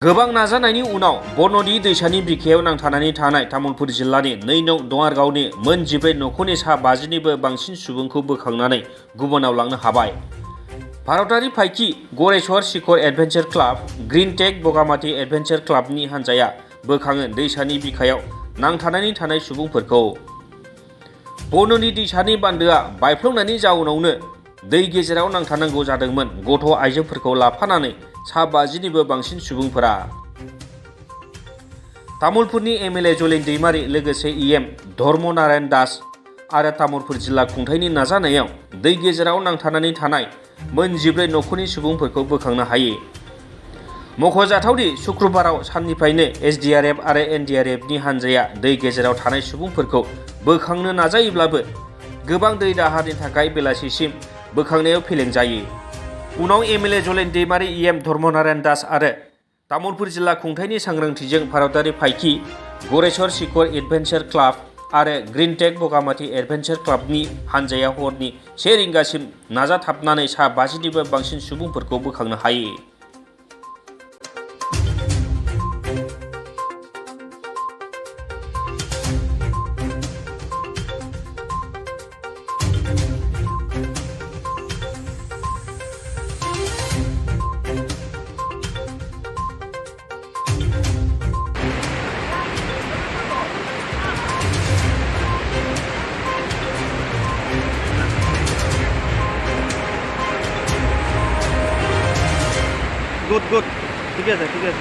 गोबां नाजानायनि उनाव बरनदि दैसानि बिखायाव नांथानानै थानाय तामुलपुर जिल्लानि 2 नं दङारगावनि मोन 14 नखरनि सा 50निबो बांसिन सुबुंखौ बोखांनानै गुबुनाव लांनो हाबाय। भारतारि फाइखि गरेस्वर शिखर एडभेन्सार क्लाब, ग्रीन टेक बगामाथि एडभेन्सार क्लाबनि हानजाया बोखाङो दैसानि बिखायाव नांथानानै थानाय सुबुंफोरखौ। बरनदि दैसानि बान्दोआ बायफ्लंनायनि जाउनावनो दै गेजेराव नांथानांगौ जादोंमोन गथ' आइजोफोरखौ लाफानानै सा 50निबो बांसिन सुबुंफोरा। तामुलपुरनि एमएलए जलिन दैमारि लोगोसे इएम धर्म नारायण दास आरो तामुलपुर जिल्ला खुंथायनि नाजानायाव दै गेजेराव नांथानानै थानाय मोन 14 नखरनि सुबुंफोरखौ बोखांनो हायो। मख'जाथावदि शुक्रबाराव साननिफ्रायनो एसडीआरएफ आरो एनडीआरएफनि हानजाया दै गेजेराव थानाय सुबुंफोरखौ बोखांनो नाजायोब्लाबो गोबां दै दाहारनि थाखाय बेलासिसिम बोखांनायाव फेलें जायो। उनाव एमएलए जलिन दैमारि, इएम धर्म नारायण दास आरो तामुलपुर जिल्ला खुंथायनि सांग्रांथिजों भारतारि फाइखि गरेस्वर शिखर एडभेन्सार क्लाब आरो ग्रीन टेक बगामाथि एडभेन्सार क्लाबनि हानजाया हरनि 1 रिंगासिम नाजाथाबनानै सा 50निबो बांसिन सुबुंफोरखौ बोखांनो हायो। গুড ঠিক আছে।